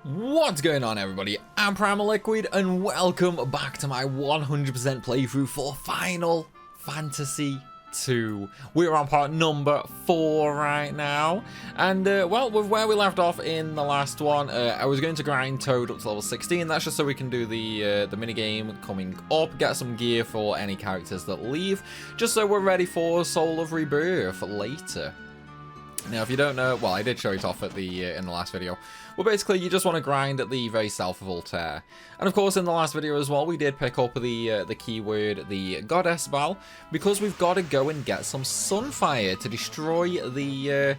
What's going on, everybody? I'm Primalliquid and welcome back to my 100% playthrough for Final Fantasy II. We're on part number 4 right now, and well, with where we left off in the last one, I was going to grind Toad up to level 16. That's just so we can do the minigame coming up, get some gear for any characters that leave, just so we're ready for Soul of Rebirth later. Now, if you don't know, well, I did show it off at the in the last video. Well, basically, you just want to grind at the very south of Altair. And of course, in the last video as well, we did pick up the keyword, the Goddess Bell, because we've got to go and get some Sunfire to destroy the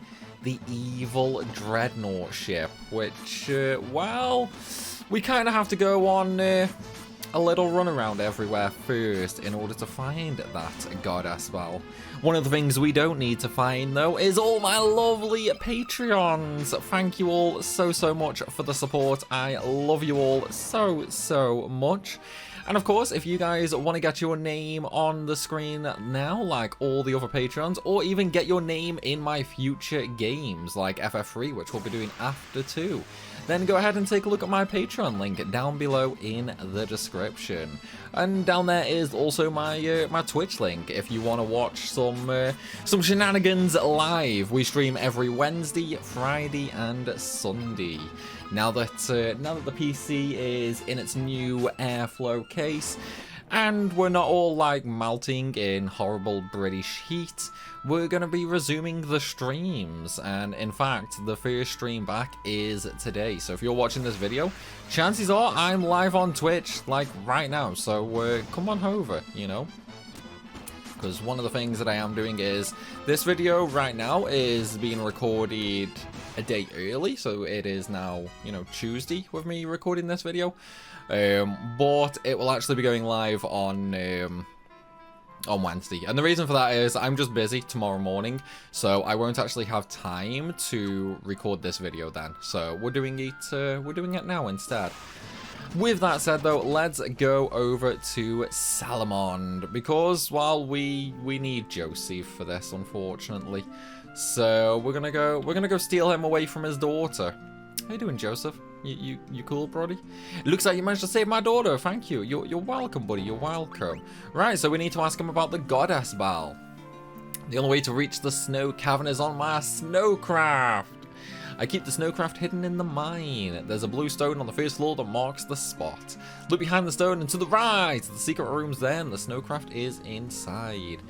evil Dreadnought ship, which, well, we kind of have to go on a little run around everywhere first in order to find that Goddess Bell. One of the things we don't need to find, though, is all my lovely Patreons. Thank you all so much for the support. I love you all so much. And of course, if you guys want to get your name on the screen now, like all the other Patreons, or even get your name in my future games, like FF3, which we'll be doing after 2, then go ahead and take a look at my Patreon link down below in the description. And down there is also my my Twitch link if you want to watch some shenanigans live. We stream every Wednesday, Friday, and Sunday. Now that the PC is in its new airflow case, and we're not all like melting in horrible British heat, we're going to be resuming the streams. And in fact, the first stream back is today. So if you're watching this video, chances are I'm live on Twitch like right now. So come on over, you know. Because one of the things that I am doing is this video right now is being recorded a day early, so it is now, you know, Tuesday with me recording this video, but it will actually be going live on Wednesday. And the reason for that is I'm just busy tomorrow morning, so I won't actually have time to record this video then. So we're doing it now instead. With that said, though, let's go over to Salamond, because, well, we need Joseph for this, unfortunately. So we're gonna go steal him away from his daughter. How you doing, Joseph? You cool, brody? It looks like you managed to save my daughter. Thank you. You're welcome, buddy. You're welcome. Right, so we need to ask him about the Goddess Bell. The only way to reach the snow cavern is on my snowcraft. I keep the snowcraft hidden in the mine. There's a blue stone on the first floor that marks the spot. Look behind the stone and to the right. The secret room's there and the snowcraft is inside.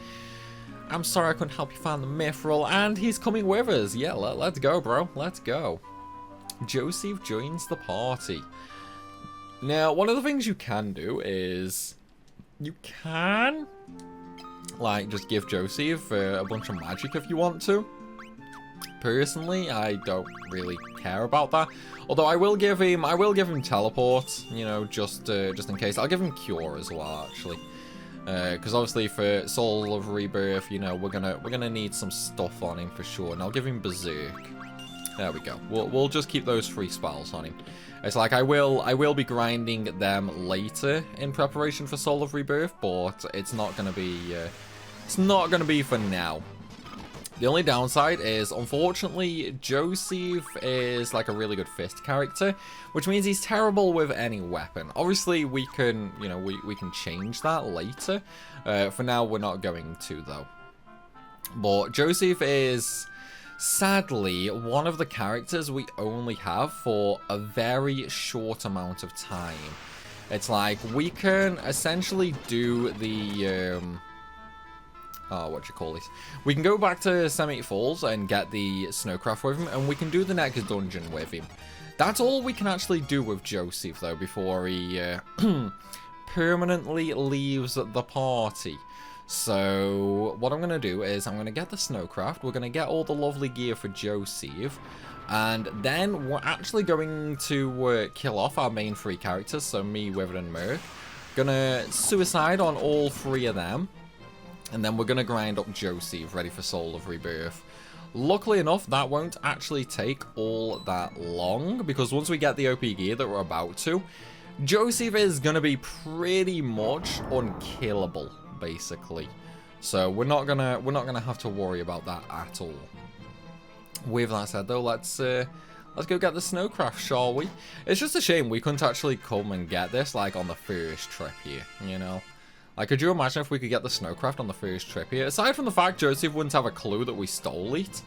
I'm sorry I couldn't help you find the mithril, and he's coming with us. Yeah, let's go, bro. Let's go. Joseph joins the party. Now, one of the things you can do is you can, like, just give Joseph a bunch of magic if you want to. Personally, I don't really care about that. Although I will give him teleport, you know, just in case. I'll give him cure as well, actually, because obviously for Soul of Rebirth, you know, we're gonna need some stuff on him for sure. And I'll give him Berserk. There we go. We'll just keep those 3 spells on him. It's like I will be grinding them later in preparation for Soul of Rebirth, but it's not gonna be for now. The only downside is, unfortunately, Joseph is like a really good fist character, which means he's terrible with any weapon. Obviously, we can, you know, we can change that later. For now, we're not going to, though. But Joseph is, sadly, one of the characters we only have for a very short amount of time. It's like, we can essentially do the... we can go back to Semite Falls and get the snowcraft with him, and we can do the next dungeon with him. That's all we can actually do with Joseph, though, before he permanently leaves the party. So what I'm going to do is I'm going to get the snowcraft, we're going to get all the lovely gear for Joseph, and then we're actually going to kill off our main 3 characters, so me, Wither, and Merc. Gonna suicide on all 3 of them. And then we're going to grind up Joseph, ready for Soul of Rebirth. Luckily enough, that won't actually take all that long, because once we get the OP gear that we're about to, Joseph is going to be pretty much unkillable, basically. So we're not gonna have to worry about that at all. With that said, though, let's let's go get the snowcraft, shall we? It's just a shame we couldn't actually come and get this, like, on the first trip here, you know? Like, could you imagine if we could get the snowcraft on the first trip here? Aside from the fact Joseph wouldn't have a clue that we stole it.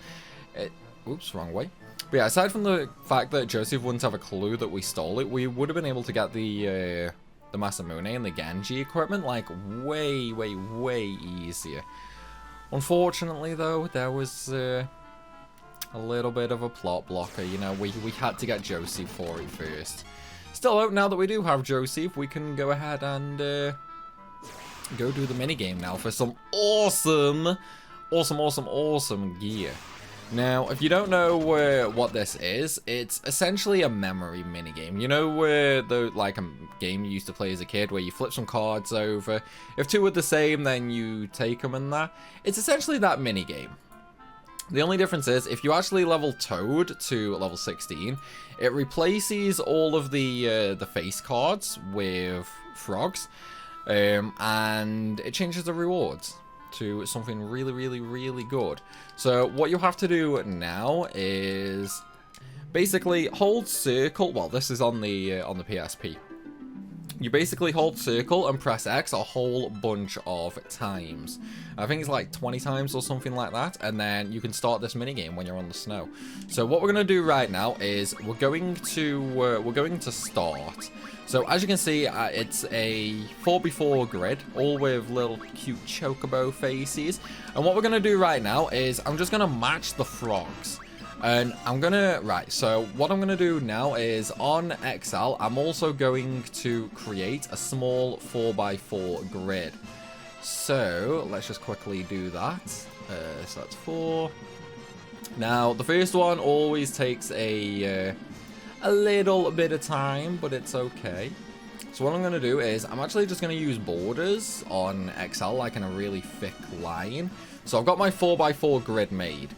Oops, wrong way. But yeah, aside from the fact that Joseph wouldn't have a clue that we stole it, we would have been able to get the Masamune and the Genji equipment, like, way, way, way easier. Unfortunately, though, there was a little bit of a plot blocker, you know, we had to get Joseph for it first. Still, though, now that we do have Joseph, we can go ahead and go do the minigame now for some awesome gear. Now, if you don't know what this is, it's essentially a memory minigame. You know like a game you used to play as a kid where you flip some cards over. If two are the same, then you take them and that. It's essentially that minigame. The only difference is, if you actually level Toad to level 16, it replaces all of the face cards with frogs, and it changes the rewards to something really, really, really good. So what you have to do now is basically hold circle. Well, this is on the PSP. You basically hold circle and press X a whole bunch of times. I think it's like 20 times or something like that, and then you can start this minigame when you're on the snow. So what we're gonna do right now is we're going to start. So as you can see, it's a 4x4 grid, all with little cute chocobo faces. And what we're gonna do right now is I'm just gonna match the frogs. And I'm gonna, so what I'm gonna do now is on XL, I'm also going to create a small 4x4 grid. So let's just quickly do that. So that's 4. Now, the first one always takes a little bit of time, but it's okay. So what I'm gonna do is I'm actually just gonna use borders on XL, like in a really thick line. So I've got my 4x4 grid made.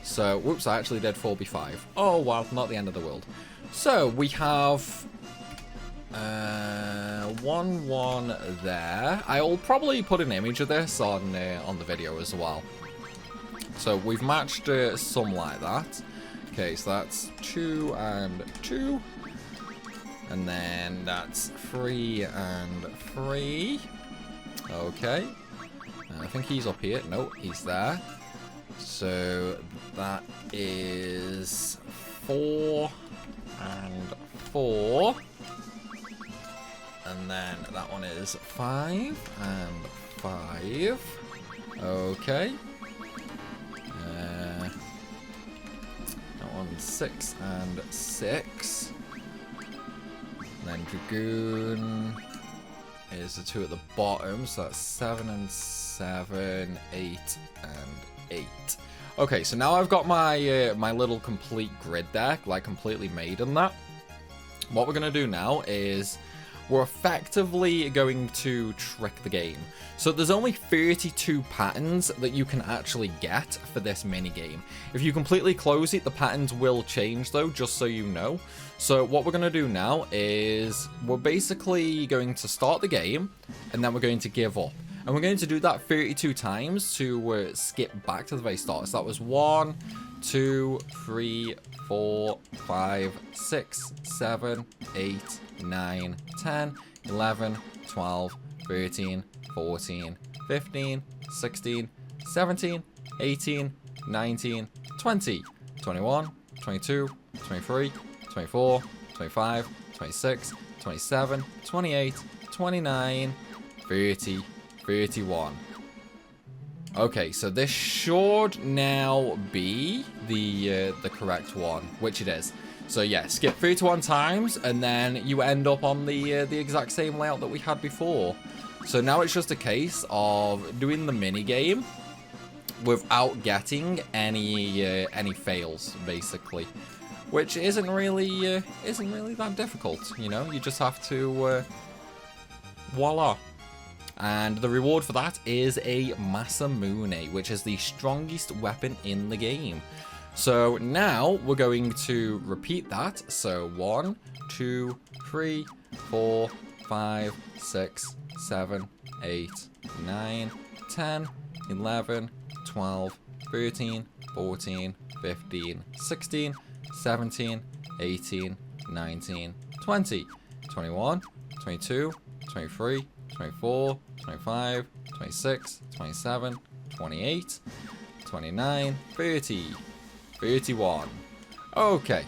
So, whoops, I actually did 4x5. Oh, well, not the end of the world. So, we have 1 there. I'll probably put an image of this on the video as well. So, we've matched some like that. Okay, so that's 2 and 2. And then that's 3 and 3. Okay. I think he's up here. No, he's there. So that is 4 and 4, and then that one is 5 and 5. Okay. That one's 6 and 6. And then Dragoon is the 2 at the bottom, so that's 7 and 7, 8 and 8. Okay, so now I've got my my little complete grid deck, like completely made and that. What we're gonna do now is we're effectively going to trick the game. So there's only 32 patterns that you can actually get for this mini game. If you completely close it, the patterns will change though, just so you know. So what we're gonna do now is we're basically going to start the game, and then we're going to give up. And we're going to do that 32 times to skip back to the very start. So that was 1, 2, 3, 4, 5, 6, 7, 8, 9, 10, 11, 12, 13, 14, 15, 16, 17, 18, 19, 20, 21, 22, 23, 24, 25, 26, 27, 28, 29, 30, 31. Okay, so this should now be the correct one, which it is. So yeah, skip 31 times, and then you end up on the exact same layout that we had before. So now it's just a case of doing the mini game without getting any fails, basically, which isn't really that difficult. You know, you just have to voila. And the reward for that is a Masamune, which is the strongest weapon in the game. So now we're going to repeat that. So 1, 2, 3, 4, 5, 6, 7, 8, 9, 10, 11, 12, 13, 14, 15, 16, 17, 18, 19, 20, 21, 22, 23, 24, 25, 26, 27, 28, 29, 30, 31. Okay.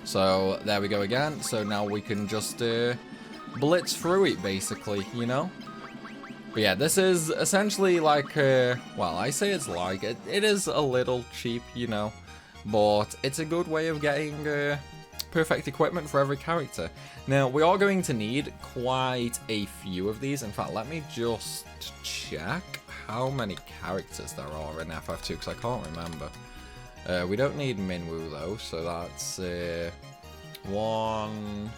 So there we go again. So now we can just blitz through it, basically, you know? But yeah, this is essentially like, well, I say it's like, it is a little cheap, you know? But it's a good way of getting perfect equipment for every character. Now, we are going to need quite a few of these. In fact, let me just check how many characters there are in FF2, because I can't remember. We don't need Minwoo, though, so that's 1,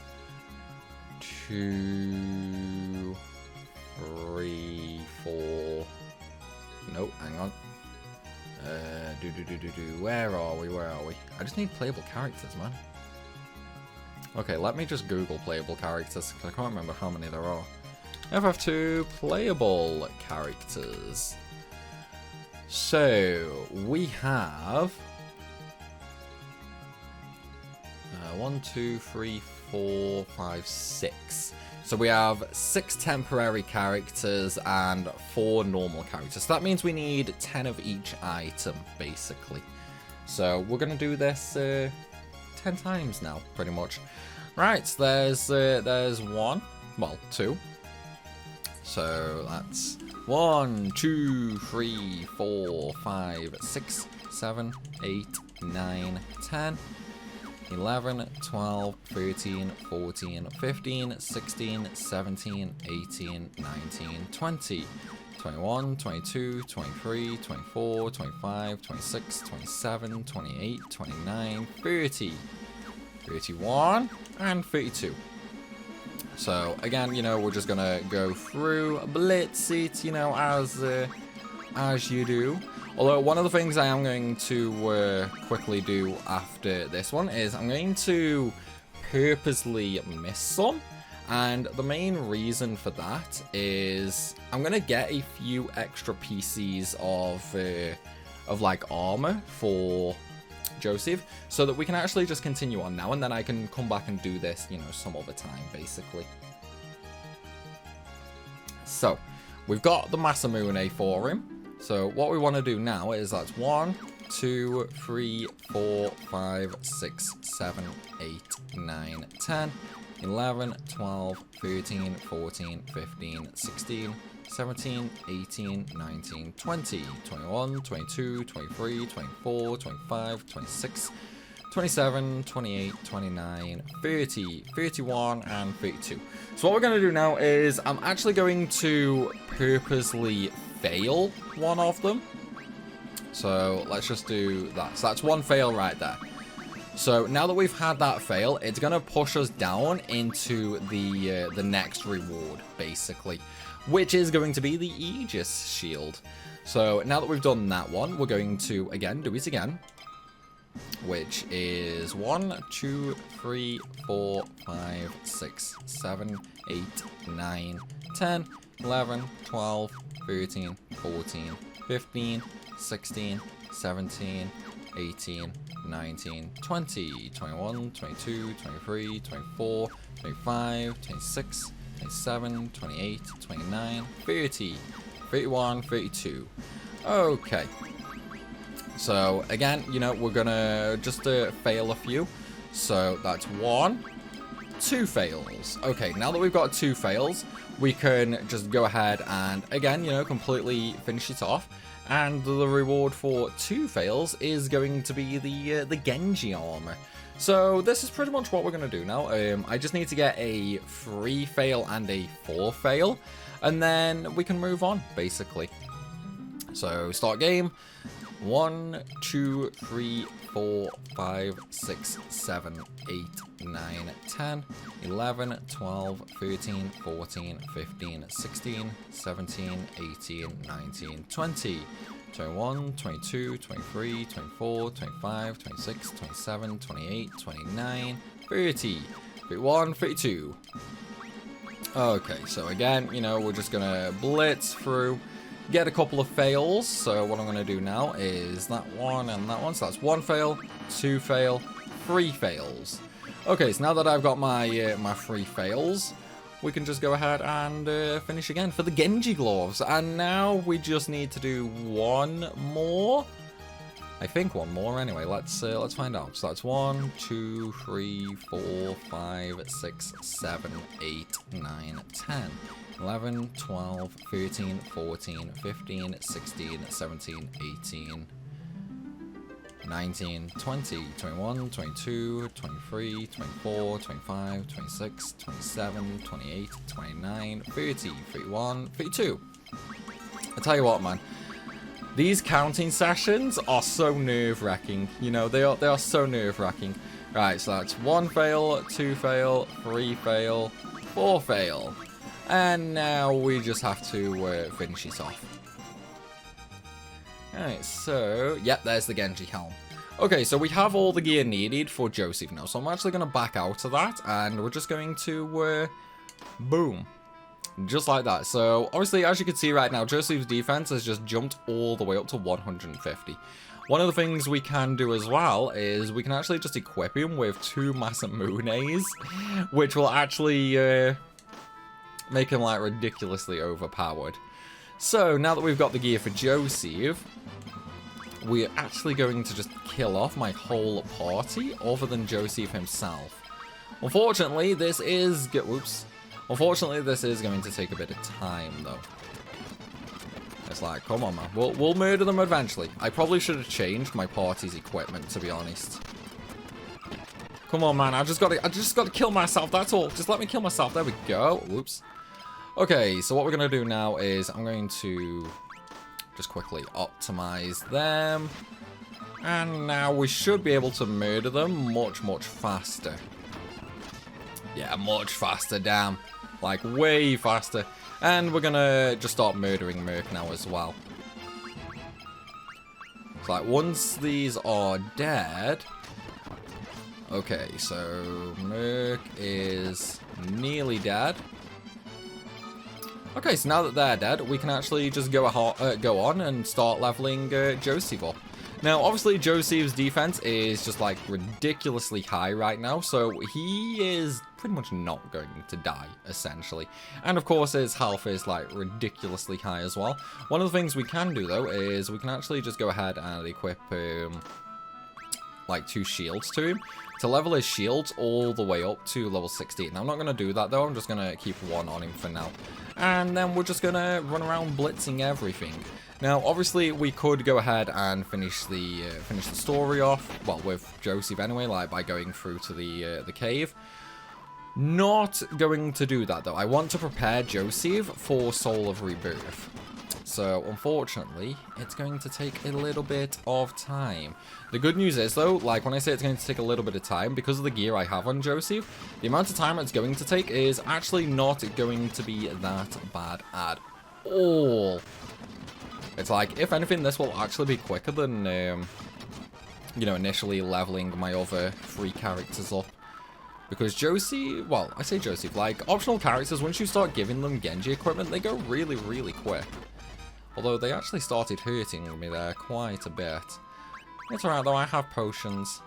2, 3, 4... Nope, hang on. Where are we? I just need playable characters, man. Okay, let me just Google playable characters, because I can't remember how many there are. FF2 playable characters. So, we have... 1, 2, 3, 4, 5, 6. So we have 6 temporary characters and 4 normal characters. So that means we need 10 of each item, basically. So we're going to do this 10 times now, pretty much. Right, there's 1, well, 2. So that's 1, 2, 3, 4, 5, 6, 7, 8, 9, 10. 11, 12, 13, 14, 15, 16, 17, 18, 19, 20, 21, 22, 23, 24, 25, 26, 27, 28, 29, 30, 31, and 32. So, again, you know, we're just gonna go through, blitz it, you know, as you do. Although, one of the things I am going to quickly do after this one is I'm going to purposely miss some. And the main reason for that is I'm going to get a few extra PCs of like armor for Joseph, so that we can actually just continue on now, and then I can come back and do this, you know, some other time, basically. So, we've got the Masamune for him. So what we want to do now is that's 1, 2, 3, 4, 5, 6, 7, 8, 9, 10, 11, 12, 13, 14, 15, 16, 17, 18, 19, 20, 21, 22, 23, 24, 25, 26, 27, 28, 29, 30, 31, and 32. So what we're going to do now is I'm actually going to purposely fail one of them. So let's just do that. So that's one fail right there. So now that we've had that fail, it's going to push us down into the next reward, basically, which is going to be the Aegis Shield. So now that we've done that one, we're going to, again, do it again, which is 1, 2, 3, 4, 5, 6, 7, 8, 9, 10, 11, 12, 13, 14, 15, 16, 17, 18, 19, 20, 21, 22, 23, 24, 25, 26, 27, 28, 29, 30, 31, 32. Okay. So, again, you know, we're gonna just fail a few. So, that's 1, 2 fails. Okay, now that we've got 2 fails, we can just go ahead and, again, you know, completely finish it off. And the reward for 2 fails is going to be the Genji armor. So this is pretty much what we're going to do now. I just need to get a 3 fail and a 4 fail, and then we can move on, basically. So start game. 1, 2, 3, 4, 5, 6, 7, 8, 9, 10, 11, 12, 13, 14, 15, 16, 17, 18, 19, 20, 21, 22, 23, 24, 25, 26, 27, 28, 29, 30, 31, 32. Okay, so again, you know, we're just gonna blitz through, get a couple of fails. So what I'm going to do now is that one and that one. So that's 1 fail, 2 fail, 3 fails. Okay, so now that I've got my my 3 fails, we can just go ahead and finish again for the Genji gloves. And now we just need to do one more. I think one more anyway. Let's find out. So that's 1, 2, 3, 4, 5, 6, 7, 8, 9, 10, 11, 12, 13, 14, 15, 16, 17, 18, 19, 20, 21, 22, 23, 24, 25, 26, 27, 28, 29, 30, 31, 32. I tell you what, man. These counting sessions are so nerve-wracking. You know, they are so nerve-wracking. Right, so that's 1 fail, 2 fail, 3 fail, 4 fail. And now we just have to finish it off. Alright, so... Yep, there's the Genji helm. Okay, so we have all the gear needed for Joseph now. So I'm actually going to back out of that. And we're just going to... boom. Just like that. So, obviously, as you can see right now, Joseph's defense has just jumped all the way up to 150. One of the things we can do as well is we can actually just equip him with 2 Masamunes, which will actually make him, like, ridiculously overpowered. So, now that we've got the gear for Joseph, we're actually going to just kill off my whole party, other than Joseph himself. Unfortunately, this is... Whoops. Unfortunately, this is going to take a bit of time, though. It's like, come on, man. We'll murder them eventually. I probably should have changed my party's equipment, to be honest. Come on, man. I just got to kill myself. That's all. Just let me kill myself. There we go. Whoops. Okay, so what we're going to do now is I'm going to just quickly optimize them. And now we should be able to murder them much, much faster. Yeah, much faster, damn. Like, way faster. And we're gonna just start murdering Merc now as well. It's like, once these are dead... Okay, so Merc is nearly dead. Okay, so now that they're dead, we can actually just go on and start leveling Joseph up. Now, obviously, Joseph's defense is just, like, ridiculously high right now, so he is pretty much not going to die, essentially. And, of course, his health is, like, ridiculously high as well. One of the things we can do, though, is we can actually just go ahead and equip, like, 2 shields to him to level his shields all the way up to level 16. Now, I'm not going to do that, though. I'm just going to keep 1 on him for now. And then we're just going to run around blitzing everything. Now, obviously, we could go ahead and finish the story off, well, with Joseph anyway, like by going through to the cave. Not going to do that, though. I want to prepare Joseph for Soul of Rebirth. So, unfortunately, it's going to take a little bit of time. The good news is, though, like when I say it's going to take a little bit of time, because of the gear I have on Joseph, the amount of time it's going to take is actually not going to be that bad at all. It's like, if anything, this will actually be quicker than, you know, initially leveling my other 3 characters up. Because Joseph, well, I say Joseph, like, optional characters, once you start giving them Genji equipment, they go really, really quick. Although they actually started hurting me there quite a bit. It's alright, though, I have potions.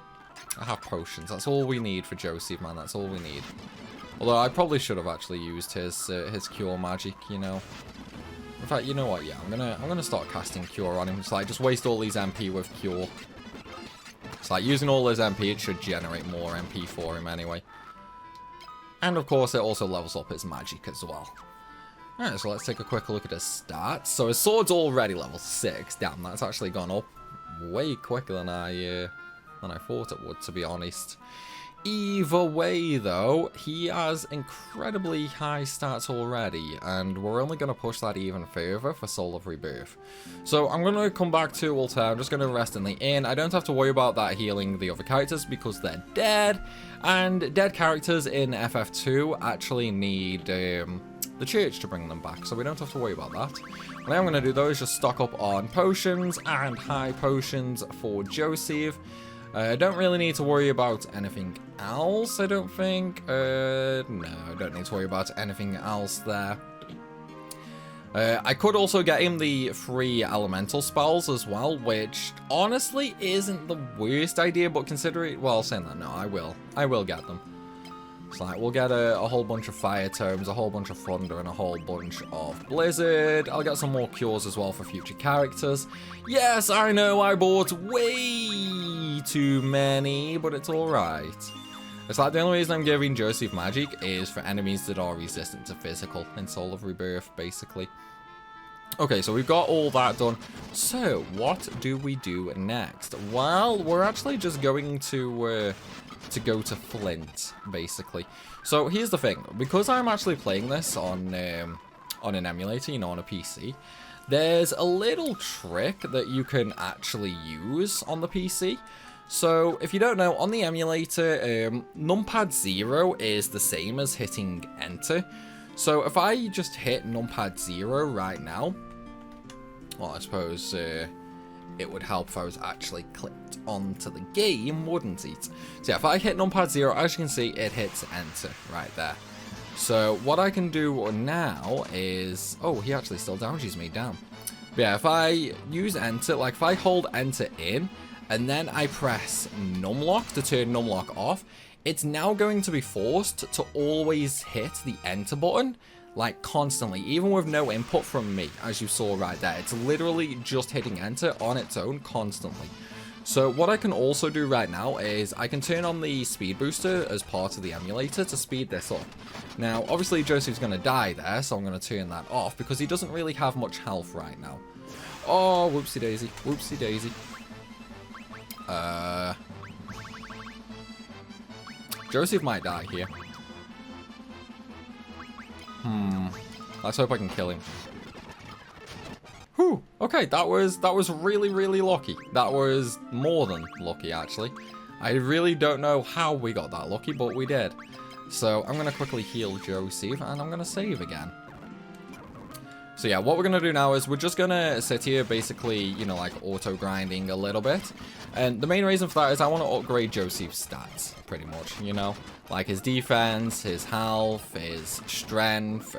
I have potions. That's all we need for Joseph, man. That's all we need. Although I probably should have actually used his cure magic, you know. In fact, you know what? Yeah, I'm gonna start casting Cure on him. It's like, just waste all these MP with Cure. It's like, using all his MP, it should generate more MP for him anyway. And of course, it also levels up his magic as well. Alright, so let's take a quick look at his stats. So his sword's already level 6. Damn, that's actually gone up way quicker than I thought it would, to be honest. Either way, though, he has incredibly high stats already, and we're only going to push that even further for Soul of Rebirth. So I'm going to come back to Altair. I'm just going to rest in the inn. I don't have to worry about that healing the other characters because they're dead, and dead characters in FF2 actually need the church to bring them back, so we don't have to worry about that. What I'm going to do, though, is just stock up on potions and high potions for Joseph. I don't really need to worry about anything else, I don't think. No, I don't need to worry about anything else there. I could also get him the 3 elemental spells as well, which honestly isn't the worst idea, but consider it, well, saying that, no, I will get them. It's like, we'll get a whole bunch of fire tomes, a whole bunch of thunder, and a whole bunch of blizzard. I'll get some more cures as well for future characters. Yes, I know I bought way too many, but it's alright. It's like the only reason I'm giving Joseph magic is for enemies that are resistant to physical in Soul of Rebirth, basically. Okay, so we've got all that done. So, what do we do next? Well, we're actually just going to go to Flint, basically. So, here's the thing. Because I'm actually playing this on an emulator, you know, on a PC, there's a little trick that you can actually use on the PC. So, if you don't know, on the emulator, numpad 0 is the same as hitting enter. So, if I just hit numpad 0 right now, well, I suppose it would help if I was actually clicked onto the game, wouldn't it? So, yeah, if I hit numpad 0, as you can see, it hits enter right there. So, what I can do now is... Oh, he actually still damages me, damn. But yeah, if I use enter, like if I hold enter in, and then I press numlock to turn numlock off, it's now going to be forced to always hit the enter button, like constantly, even with no input from me, as you saw right there. It's literally just hitting enter on its own constantly. So what I can also do right now is I can turn on the speed booster as part of the emulator to speed this up. Now, obviously Joseph's going to die there, so I'm going to turn that off because he doesn't really have much health right now. Oh, whoopsie daisy, whoopsie daisy. Joseph might die here. Let's hope I can kill him. Whew. Okay, that was really, really lucky. That was more than lucky, actually. I really don't know how we got that lucky, but we did. So I'm gonna quickly heal Joseph, and I'm gonna save again. So yeah, what we're going to do now is we're just going to sit here basically, you know, like auto-grinding a little bit. And the main reason for that is I want to upgrade Joseph's stats, pretty much, you know. Like his defense, his health, his strength,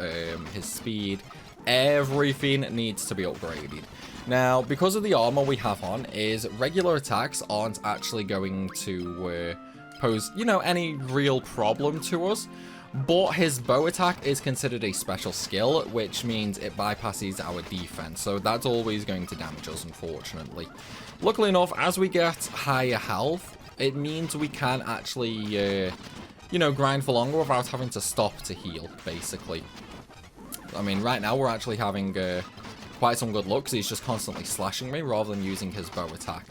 his speed, everything needs to be upgraded. Now, because of the armor we have on, is regular attacks aren't actually going to pose, you know, any real problem to us. But his bow attack is considered a special skill, which means it bypasses our defense. So that's always going to damage us, unfortunately. Luckily enough, as we get higher health, it means we can actually, you know, grind for longer without having to stop to heal, basically. I mean, right now we're actually having quite some good luck because he's just constantly slashing me rather than using his bow attack.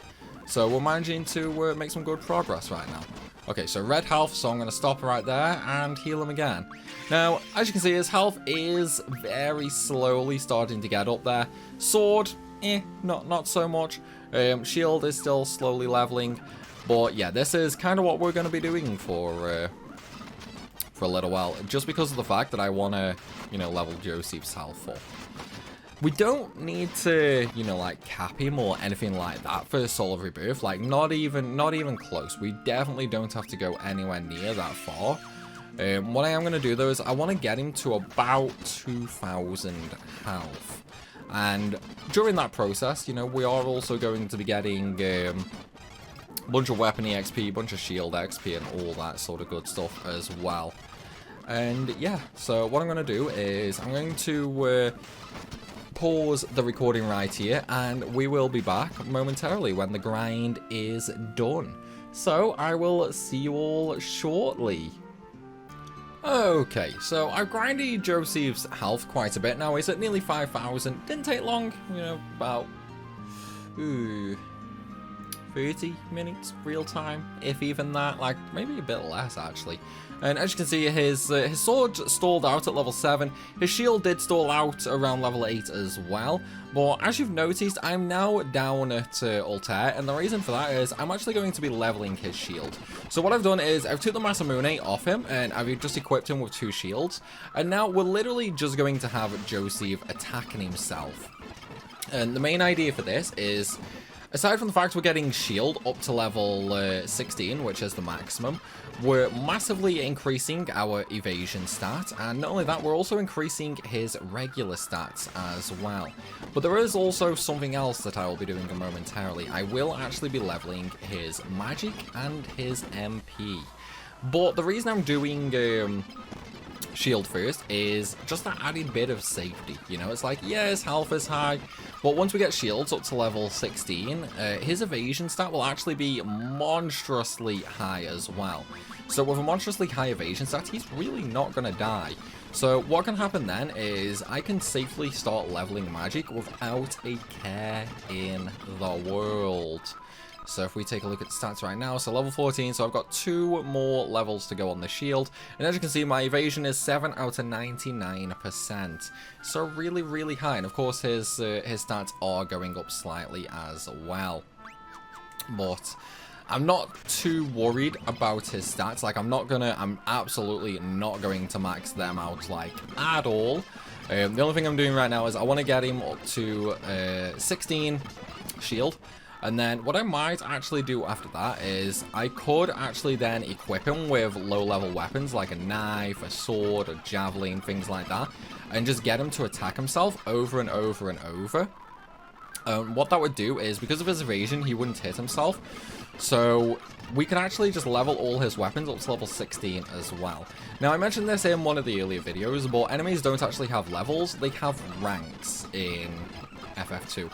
So we're managing to make some good progress right now. Okay, so red health, so I'm going to stop right there and heal him again. Now, as you can see, his health is very slowly starting to get up there. Sword, not so much. Shield is still slowly leveling. But yeah, this is kind of what we're going to be doing for a little while. Just because of the fact that I want to, you know, level Joseph's health up. We don't need to, you know, like cap him or anything like that for Soul of Rebirth. Like, not even close. We definitely don't have to go anywhere near that far. What I am going to do, though, is I want to get him to about 2,000 health. And during that process, you know, we are also going to be getting a bunch of weapon EXP, a bunch of shield XP, and all that sort of good stuff as well. And yeah, so what I'm going to do is I'm going to pause the recording right here, and we will be back momentarily when the grind is done. So I will see you all shortly. Okay, so I've grinded Joseph's health quite a bit now. He's at nearly 5,000. Didn't take long, you know, about 30 minutes real time, if even that, like maybe a bit less actually. And as you can see, his sword stalled out at level 7. His shield did stall out around level 8 as well. But as you've noticed, I'm now down at Altair, and the reason for that is I'm actually going to be leveling his shield. So what I've done is I've took the Masamune off him, and I've just equipped him with 2 shields. And now we're literally just going to have Joseph attacking himself. And the main idea for this is Aside from the fact we're getting shield up to level 16, which is the maximum, we're massively increasing our evasion stat, and not only that, we're also increasing his regular stats as well. But there is also something else that I will be doing momentarily. I will actually be leveling his magic and his MP. But the reason I'm doing shield first is just that added bit of safety. You know, it's like, yeah, his health is high, but once we get shields up to level 16, his evasion stat will actually be monstrously high as well. So with a monstrously high evasion stat, he's really not going to die. So what can happen then is I can safely start leveling magic without a care in the world. So if we take a look at the stats right now, so level 14, so I've got 2 more levels to go on the shield. And as you can see, my evasion is 7 out of 99%. So really, really high. And of course, his stats are going up slightly as well. But I'm not too worried about his stats. Like, I'm absolutely not going to max them out, like, at all. The only thing I'm doing right now is I want to get him up to 16 shield. And then what I might actually do after that is I could actually then equip him with low-level weapons like a knife, a sword, a javelin, things like that, and just get him to attack himself over and over and over. What that would do is, because of his evasion, he wouldn't hit himself. So we can actually just level all his weapons up to level 16 as well. Now, I mentioned this in one of the earlier videos, but enemies don't actually have levels. They have ranks in FF2.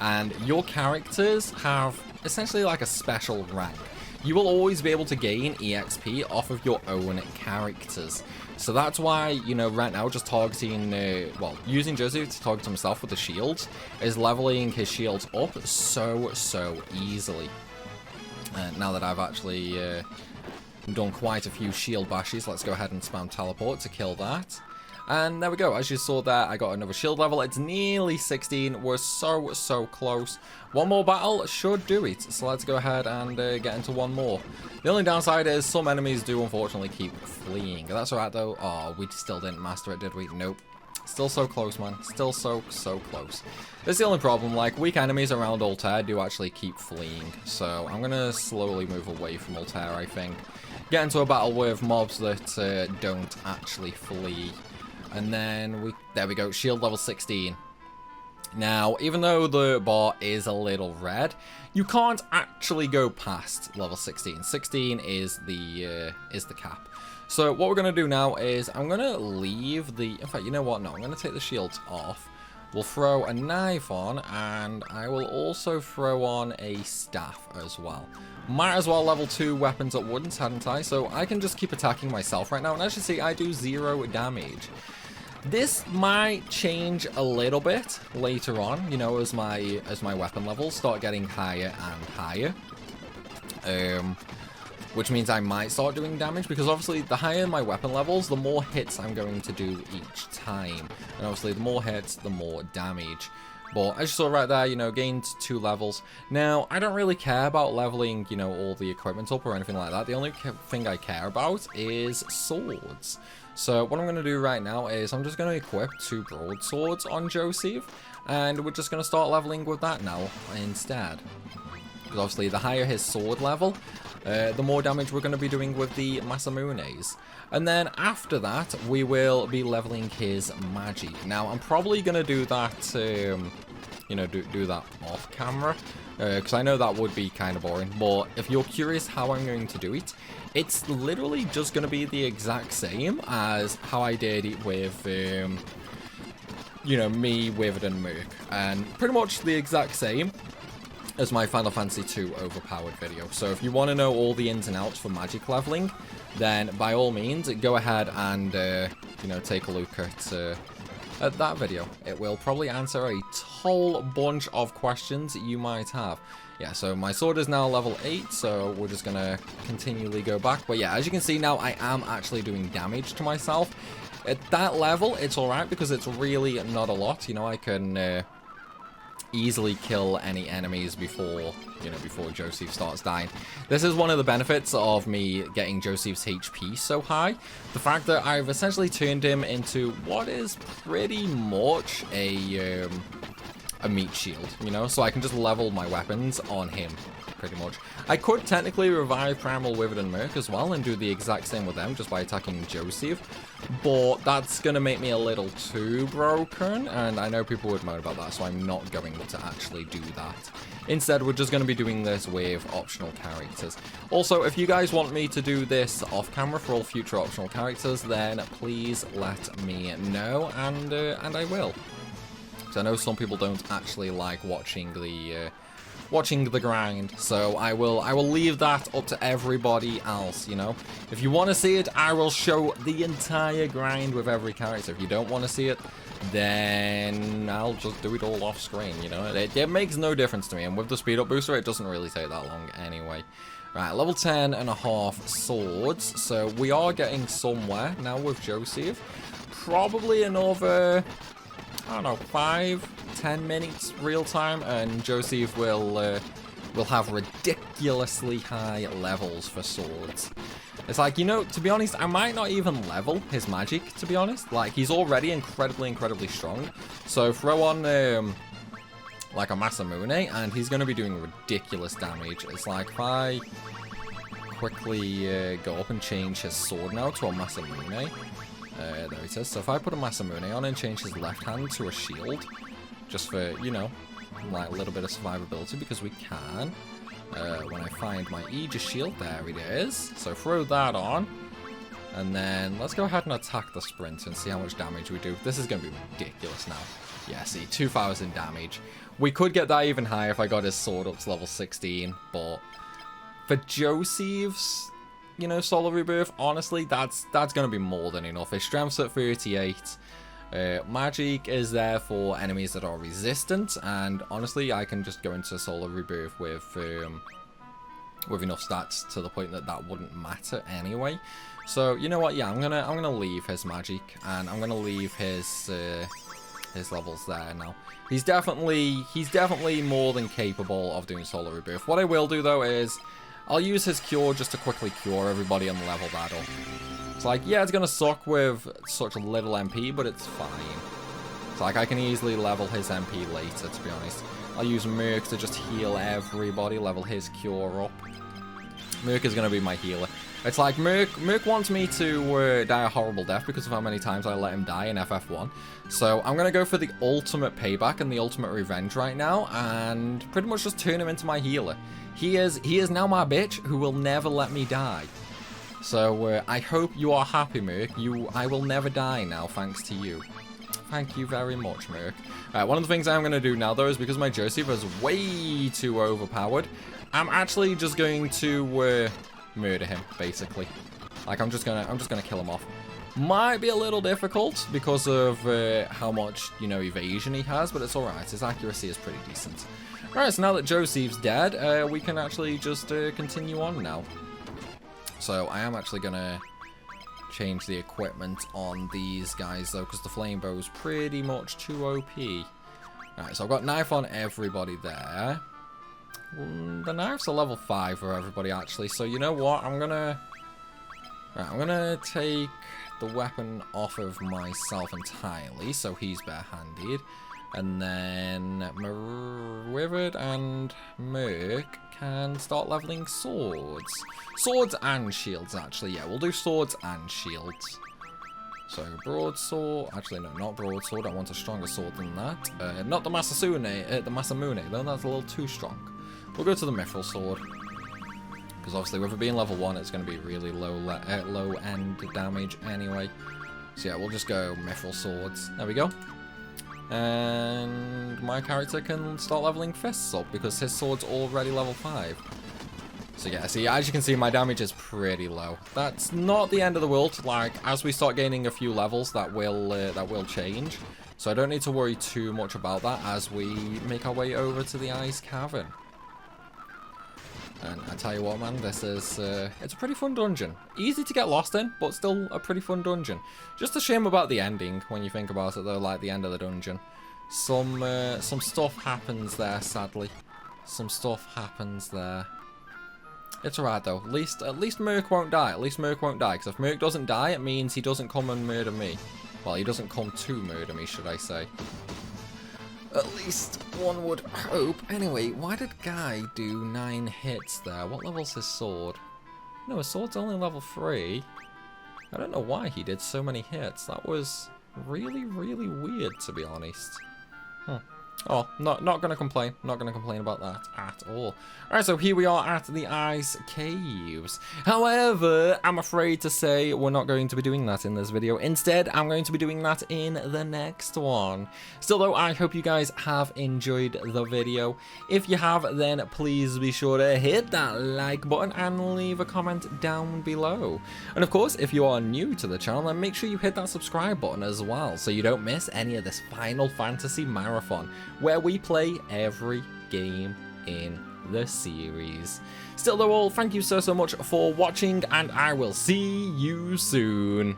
And your characters have essentially like a special rank. You will always be able to gain EXP off of your own characters. So that's why, you know, right now just targeting, using Joseph to target himself with the shields is leveling his shields up so easily. Now that I've actually done quite a few shield bashes, let's go ahead and spam teleport to kill that. And there we go. As you saw there, I got another shield level. It's nearly 16. We're so close. One more battle should do it. So let's go ahead and get into one more. The only downside is some enemies do unfortunately keep fleeing. That's alright though. Oh, we still didn't master it, did we? Nope. Still so close, man. Still so close. That's the only problem. Like, weak enemies around Altair do actually keep fleeing. So I'm going to slowly move away from Altair, I think. Get into a battle with mobs that don't actually flee. And then there we go, shield level 16. Now, even though the bar is a little red, you can't actually go past level 16. 16 is the cap. So what we're going to do now is I'm going to leave the... In fact, you know what? No, I'm going to take the shields off. We'll throw a knife on, and I will also throw on a staff as well. Might as well level 2 weapons at once, hadn't I? So I can just keep attacking myself right now. And as you see, I do 0 damage. This might change a little bit later on, you know, as my weapon levels start getting higher and higher. Which means I might start doing damage, because obviously the higher my weapon levels, the more hits I'm going to do each time. And obviously the more hits, the more damage. But as you saw right there, you know, gained 2 levels. Now, I don't really care about leveling, you know, all the equipment up or anything like that. The only thing I care about is swords. So what I'm going to do right now is I'm just going to equip 2 broadswords on Joseph. And we're just going to start leveling with that now instead. Because obviously the higher his sword level, the more damage we're going to be doing with the Masamunes. And then after that, we will be leveling his magic. Now, I'm probably going to do that, you know, do that off camera. Because I know that would be kind of boring. But if you're curious how I'm going to do it, it's literally just going to be the exact same as how I did it with, you know, me, Withered, and Merc. And pretty much the exact same as my Final Fantasy II overpowered video. So if you want to know all the ins and outs for magic leveling, then by all means, go ahead and, you know, take a look at that video. It will probably answer a whole bunch of questions you might have. Yeah, so my sword is now level 8, so we're just going to continually go back. But yeah, as you can see now, I am actually doing damage to myself. At that level, it's alright because it's really not a lot. You know, I can easily kill any enemies before, you know, before Joseph starts dying. This is one of the benefits of me getting Joseph's HP so high. The fact that I've essentially turned him into what is pretty much a a meat shield, you know, so I can just level my weapons on him, pretty much. I could technically revive Primal, Wizard, and Merc as well and do the exact same with them just by attacking Joseph, but that's going to make me a little too broken, and I know people would moan about that, so I'm not going to actually do that. Instead, we're just going to be doing this with optional characters. Also, if you guys want me to do this off camera for all future optional characters, then please let me know, and I will. Because I know some people don't actually like watching the grind, so I will leave that up to everybody else, you know. If you want to see it, I will show the entire grind with every character. If you don't want to see it, then I'll just do it all off screen, you know. It makes no difference to me, and with the speed up booster, it doesn't really take that long anyway. Right, level 10.5 swords, so we are getting somewhere now with Joseph. Probably another, I don't know, 5-10 minutes real time, and Joseph will have ridiculously high levels for swords. It's like, you know, to be honest, I might not even level his magic, to be honest. Like, he's already incredibly strong. So throw on like a Masamune, and he's going to be doing ridiculous damage. It's like, if I quickly go up and change his sword now to a Masamune. There it is. So if I put a Masamune on and change his left hand to a shield, just for, you know, like a little bit of survivability, because we can. When I find my Aegis Shield, there it is. So throw that on. And then let's go ahead and attack the sprint and see how much damage we do. This is going to be ridiculous now. Yeah, see, 2,000 damage. We could get that even higher if I got his sword up to level 16, but for Joseph's, you know, Solar Rebirth, honestly, that's going to be more than enough. His strength's at 38. Magic is there for enemies that are resistant, and honestly, I can just go into Solar Rebirth with enough stats to the point that that wouldn't matter anyway. So you know what? Yeah, I'm gonna leave his magic, and I'm gonna leave his levels there now. He's definitely more than capable of doing Solar Rebirth. What I will do though is I'll use his cure just to quickly cure everybody and level that up. It's like, yeah, it's gonna suck with such a little MP, but it's fine. It's like I can easily level his MP later, to be honest. I'll use Merc to just heal everybody, level his cure up. Merc is gonna be my healer. It's like Merc wants me to die a horrible death because of how many times I let him die in FF1. So I'm gonna go for the ultimate payback and the ultimate revenge right now, and pretty much just turn him into my healer. He is now my bitch who will never let me die. So I hope you are happy, Merc. I will never die now, thanks to you. Thank you very much, Merc. One of the things I'm going to do now, though, is because my Joseph is way too overpowered, I'm actually just going to murder him, basically. Like, I'm just gonna kill him off. Might be a little difficult because of how much, you know, evasion he has, but it's alright. His accuracy is pretty decent. Alright, so now that Joseph's dead, we can actually just continue on now. So I am actually going to change the equipment on these guys, though, because the flame bow is pretty much too OP. Alright, so I've got knife on everybody there. The knife's a level 5 for everybody, actually. So you know what? I'm going to take the weapon off of myself entirely, so he's barehanded. And then Withered and Merc can start leveling swords. Swords and shields, actually. Yeah, we'll do swords and shields. So, broadsword. Actually, no, not broadsword. I want a stronger sword than that. Not the Masamune, though. That's a little too strong. We'll go to the Mithril sword. Because obviously, with it being level 1, it's going to be really low-end damage anyway. So, yeah, we'll just go Mithril swords. There we go. And my character can start leveling fists up because his sword's already level 5. So yeah, see, as you can see, my damage is pretty low. That's not the end of the world. Like, as we start gaining a few levels, that will change. So I don't need to worry too much about that as we make our way over to the Ice Cavern. And I tell you what, man, this is, it's a pretty fun dungeon. Easy to get lost in, but still a pretty fun dungeon. Just a shame about the ending, when you think about it, though, like the end of the dungeon. Some stuff happens there, sadly. Some stuff happens there. It's alright, though. At least Merc won't die. At least Merc won't die, because if Merc doesn't die, it means he doesn't come and murder me. Well, he doesn't come to murder me, should I say. At least one would hope. Anyway, why did Guy do 9 hits there? What level's his sword? No, his sword's only level 3. I don't know why he did so many hits. That was really, really weird, to be honest. Oh, not gonna complain. Not gonna complain about that at all. Alright, so here we are at the Ice Caves. However, I'm afraid to say we're not going to be doing that in this video. Instead, I'm going to be doing that in the next one. Still though, I hope you guys have enjoyed the video. If you have, then please be sure to hit that like button and leave a comment down below. And of course, if you are new to the channel, then make sure you hit that subscribe button as well, so you don't miss any of this Final Fantasy marathon, where we play every game in the series. Still though all, thank you so much for watching, and I will see you soon.